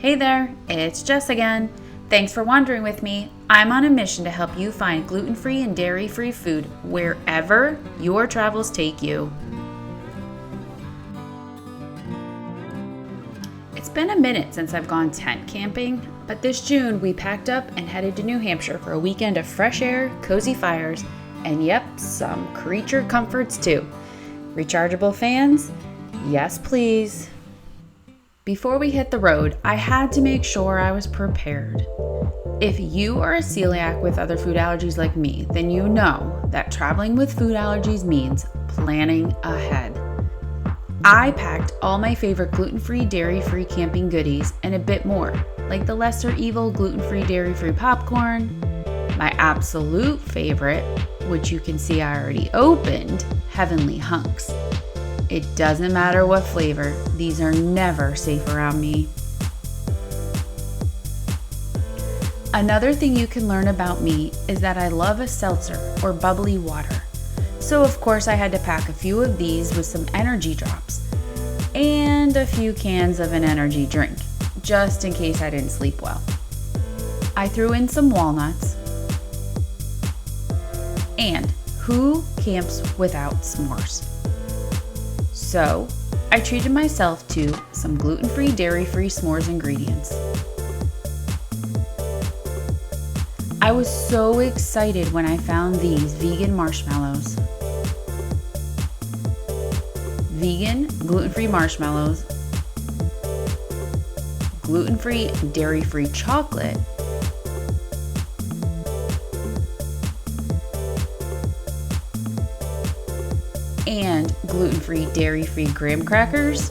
Hey there, it's Jess again. Thanks for wandering with me. I'm on a mission to help you find gluten-free and dairy-free food wherever your travels take you. It's been a minute since I've gone tent camping, but this June we packed up and headed to New Hampshire for a weekend of fresh air, cozy fires, and yep, some creature comforts too. Rechargeable fans? Yes, please. Before we hit the road, I had to make sure I was prepared. If you are a celiac with other food allergies like me, then you know that traveling with food allergies means planning ahead. I packed all my favorite gluten-free, dairy-free camping goodies and a bit more, like the lesser evil gluten-free, dairy-free popcorn, my absolute favorite, which you can see I already opened, Heavenly Hunks. It doesn't matter what flavor, these are never safe around me. Another thing you can learn about me is that I love a seltzer or bubbly water. So of course I had to pack a few of these with some energy drops and a few cans of an energy drink, just in case I didn't sleep well. I threw in some walnuts, and who camps without s'mores? So, I treated myself to some gluten-free, dairy-free s'mores ingredients. I was so excited when I found these vegan marshmallows. Vegan, gluten-free marshmallows, gluten-free, dairy-free chocolate, and gluten-free, dairy-free graham crackers.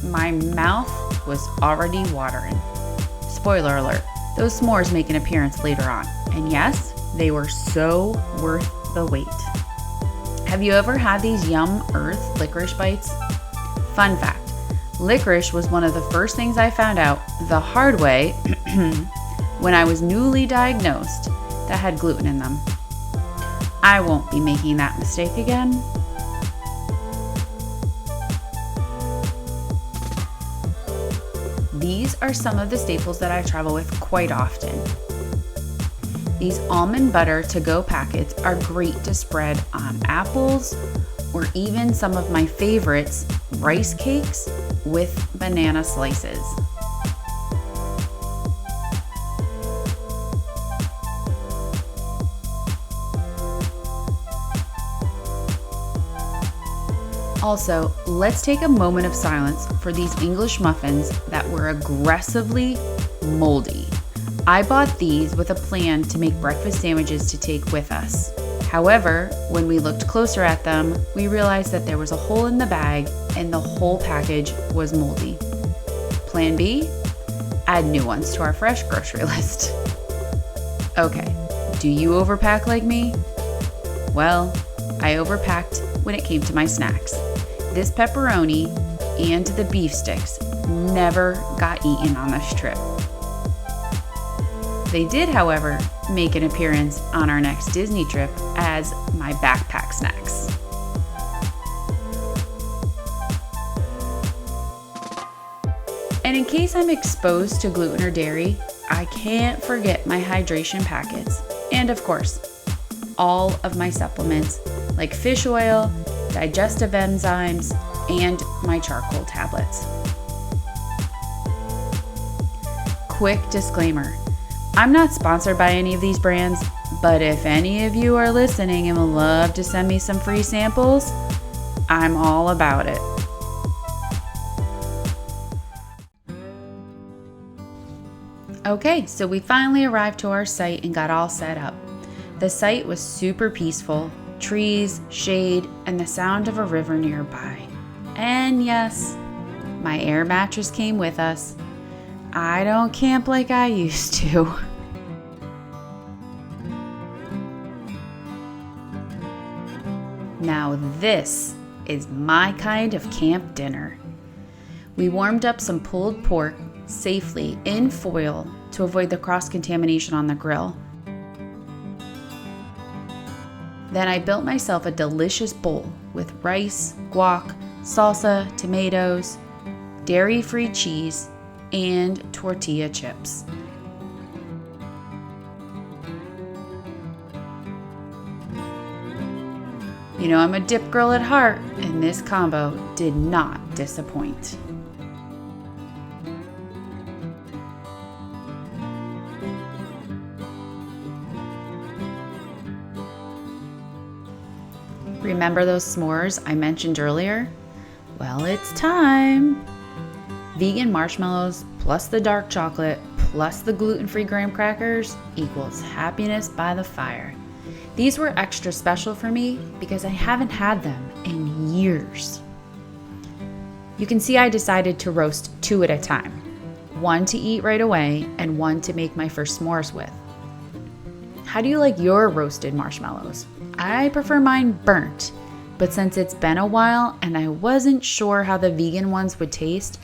My mouth was already watering. Spoiler alert, those s'mores make an appearance later on. And yes, they were so worth the wait. Have you ever had these Yum Earth licorice bites? Fun fact, licorice was one of the first things I found out the hard way when I was newly diagnosed that had gluten in them. I won't be making that mistake again. These are some of the staples that I travel with quite often. These almond butter to-go packets are great to spread on apples or even some of my favorites, rice cakes with banana slices. Also, let's take a moment of silence for these English muffins that were aggressively moldy. I bought these with a plan to make breakfast sandwiches to take with us. However, when we looked closer at them, we realized that there was a hole in the bag and the whole package was moldy. Plan B? Add new ones to our fresh grocery list. Okay, do you overpack like me? Well, I overpacked when it came to my snacks. This pepperoni and the beef sticks never got eaten on this trip. They did, however, make an appearance on our next Disney trip as my backpack snacks. And in case I'm exposed to gluten or dairy, I can't forget my hydration packets. And of course, all of my supplements like fish oil, digestive enzymes, and my charcoal tablets. Quick disclaimer, I'm not sponsored by any of these brands, but if any of you are listening and would love to send me some free samples, I'm all about it. Okay, so we finally arrived to our site and got all set up. The site was super peaceful, trees, shade, and the sound of a river nearby. And yes, my air mattress came with us. I don't camp like I used to. Now this is my kind of camp dinner. We warmed up some pulled pork safely in foil to avoid the cross-contamination on the grill. Then I built myself a delicious bowl with rice, guac, salsa, tomatoes, dairy-free cheese, and tortilla chips. You know I'm a dip girl at heart, and this combo did not disappoint. Remember those s'mores I mentioned earlier? Well, it's time! Vegan marshmallows plus the dark chocolate plus the gluten-free graham crackers equals happiness by the fire. These were extra special for me because I haven't had them in years. You can see I decided to roast 2 at a time, 1 to eat right away and 1 to make my first s'mores with. How do you like your roasted marshmallows? I prefer mine burnt, but since it's been a while and I wasn't sure how the vegan ones would taste,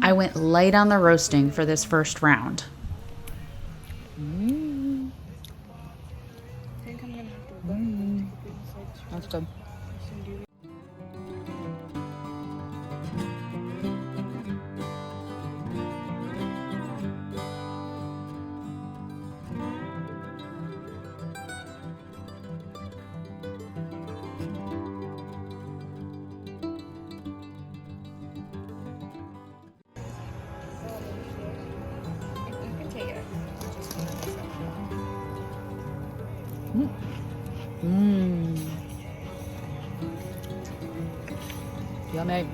I went light on the roasting for this first round. That's good. Yummy.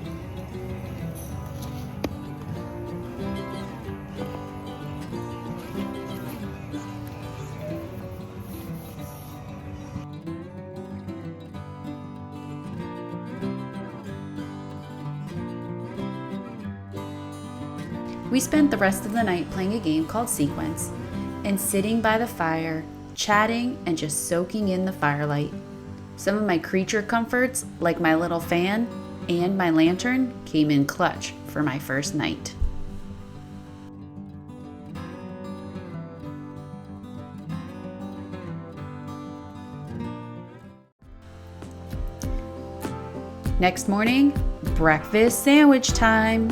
We spent the rest of the night playing a game called Sequence and sitting by the fire, chatting and just soaking in the firelight. Some of my creature comforts, like my little fan and my lantern, came in clutch for my first night. Next morning, breakfast sandwich time.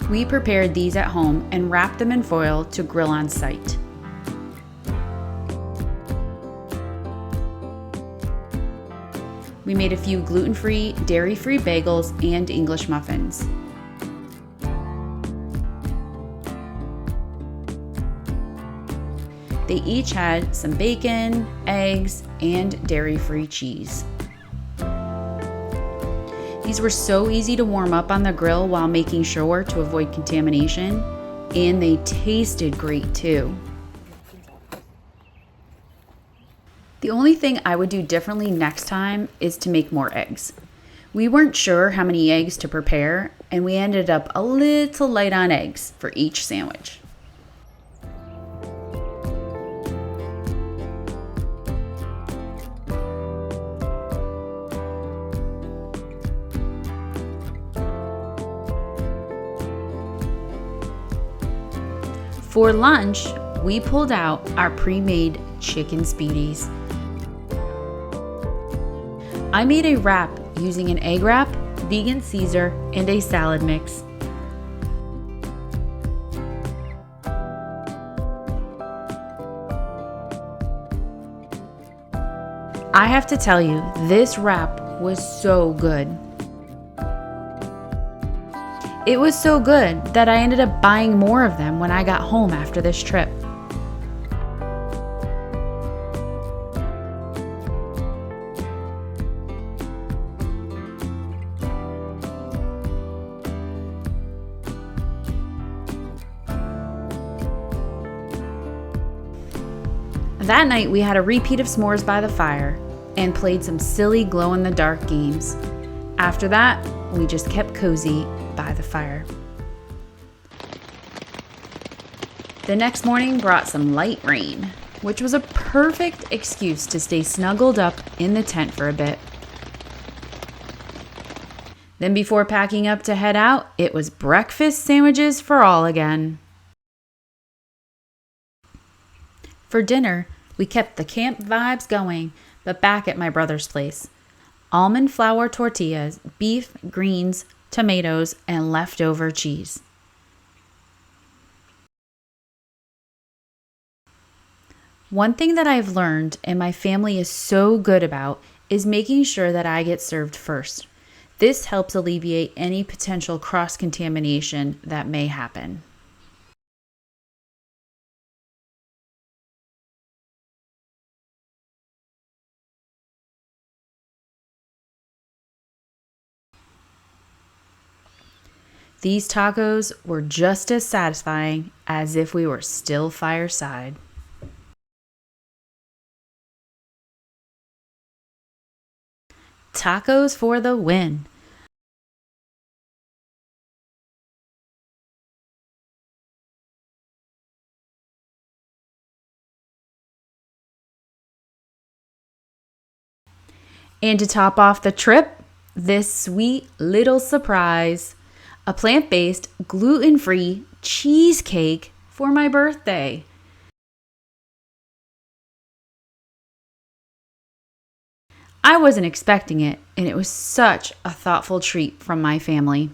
We prepared these at home and wrapped them in foil to grill on site. We made a few gluten-free, dairy-free bagels and English muffins. They each had some bacon, eggs, and dairy-free cheese. These were so easy to warm up on the grill while making sure to avoid contamination, and they tasted great too. The only thing I would do differently next time is to make more eggs. We weren't sure how many eggs to prepare, and we ended up a little light on eggs for each sandwich. For lunch, we pulled out our pre-made chicken speedies. I made a wrap using an egg wrap, vegan Caesar, and a salad mix. I have to tell you, this wrap was so good. It was so good that I ended up buying more of them when I got home after this trip. That night we had a repeat of s'mores by the fire and played some silly glow-in-the-dark games. After that, we just kept cozy by the fire. The next morning brought some light rain, which was a perfect excuse to stay snuggled up in the tent for a bit. Then before packing up to head out, it was breakfast sandwiches for all again. For dinner, we kept the camp vibes going but back at my brother's place. Almond flour tortillas, beef, greens, tomatoes, and leftover cheese. One thing that I've learned and my family is so good about is making sure that I get served first. This helps alleviate any potential cross-contamination that may happen. These tacos were just as satisfying as if we were still fireside. Tacos for the win. And to top off the trip, this sweet little surprise, a plant-based, gluten-free cheesecake for my birthday. I wasn't expecting it, and it was such a thoughtful treat from my family.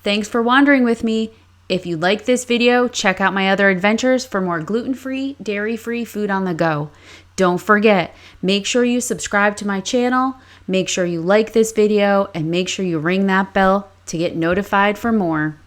Thanks for wandering with me. If you like this video, check out my other adventures for more gluten-free, dairy-free food on the go. Don't forget, make sure you subscribe to my channel, make sure you like this video, and make sure you ring that bell to get notified for more.